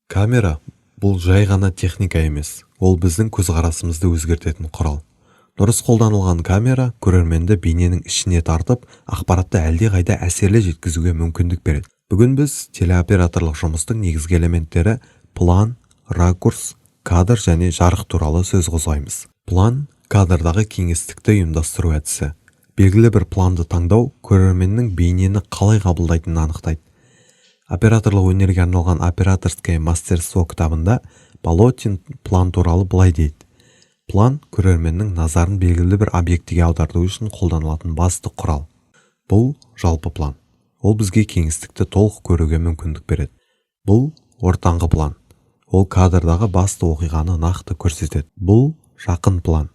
Камера бұл жай ғана техника емес, ол біздің көзқарасымызды өзгертетін құрал. Дұрыс қолданылған камера көрерменді бейненің ішіне тартып, ақпаратты әлдеқайда әсерлі жеткізуге мүмкіндік береді. Бүгін біз телеоператорлық жұмыстың негізгі элементтері план, ракурс, кадр және жарық туралы сөз қозғаймыз. План кадрдағы кеңістікті ұйымдастыру әдісі. Белгілі бір планды таңдау көрерменнің бейнені қалай қабылдайтынын анықтайды. Операторлық өнерге арналған операторское мастерство кітабында Полотин план туралы былай дейді. План көрерменнің назарын белгілі бір объектіге аударту үшін қолданылатын басты құрал. Бұл жалпы план. Ол бізге кеңістікті толық көруге мүмкіндік береді. Бұл ортаңғы план. Ол кадрдағы басты оқиғаны нақты көрсетеді. Бұл жақын план.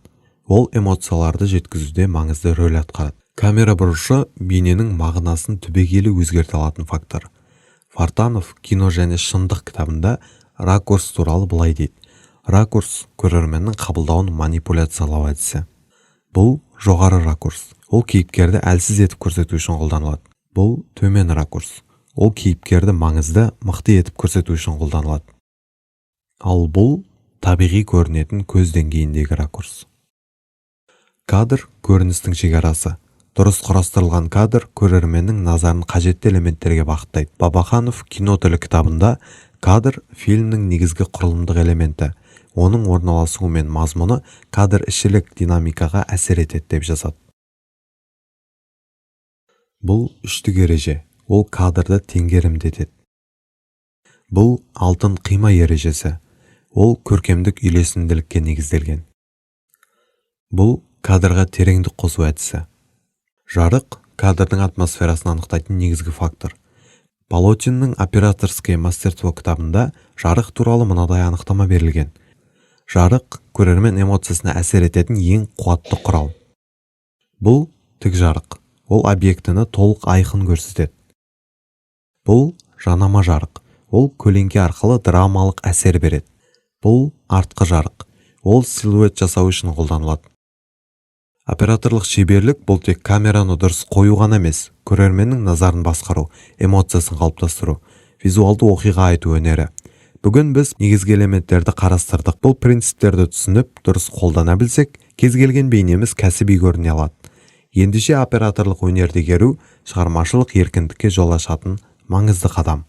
Ол эмоцияларды жеткізуде маңызды рөл атқарады. Камера бұрышы бейненің мағынасын түбегейлі өзгерте алатын фактор. Фартанов кино және шындық кітабында ракурс туралы былай дейді. Ракурс көрерменнің қабылдауын манипуляциялау әдісі. Бұл жоғары ракурс. Ол кейіпкерді әлсіз етіп көрсету үшін қолданылады. Бұл төмен ракурс. Ол кейіпкерді маңызды, мықты етіп көрсету үшін қолданылады. Ал бұл табиғи көрінетін көз деңгейіндегі ракурс. Кадр көріністің шекарасы. Дұрыс құрастырылған кадр көрерменнің назарын қажетті элементтерге бағыттайды. Бабаханов кино тілі кітабында кадр фильмнің негізгі құрылымдық элементі. Оның орналасуы мен мазмұны кадр ішілік динамикаға әсер етеді деп жазады. Бұл үштік ереже. Ол кадрды теңгерімдетеді. Бұл алтын қима ережесі. Ол көркемдік үйлесімділікке негізделген. Бұл кадрға тереңдік қосу әдісі. Жарық кадрдың атмосферасын анықтайтын негізгі фактор. Полотиннің операторское мастерство кітабында жарық туралы мынадай анықтама берілген. Жарық көрермен эмоциясына әсер ететін ең қуатты құрал. Бұл тік жарық. Ол объектіні толық айқын көрсетеді. Бұл жанама жарық. Ол көлеңке арқылы драмалық әсер береді. Бұл артқы жарық. Ол силуэт жасау үшін қолданылады. Операторлық шеберлік бұл тек камераны дұрыс қою ғана емес, көрерменнің назарын басқару, эмоциясын қалыптастыру, визуалды оқиға айту өнері. Бүгін біз негізгі элементтерді қарастырдық. Бұл принциптерді түсініп, дұрыс қолдана білсек, кез келген бейнеміз кәсіби көріне алады. Ендеше операторлық өнерді игеру шығармашылық еркіндікке жол ашатын маңызды қадам.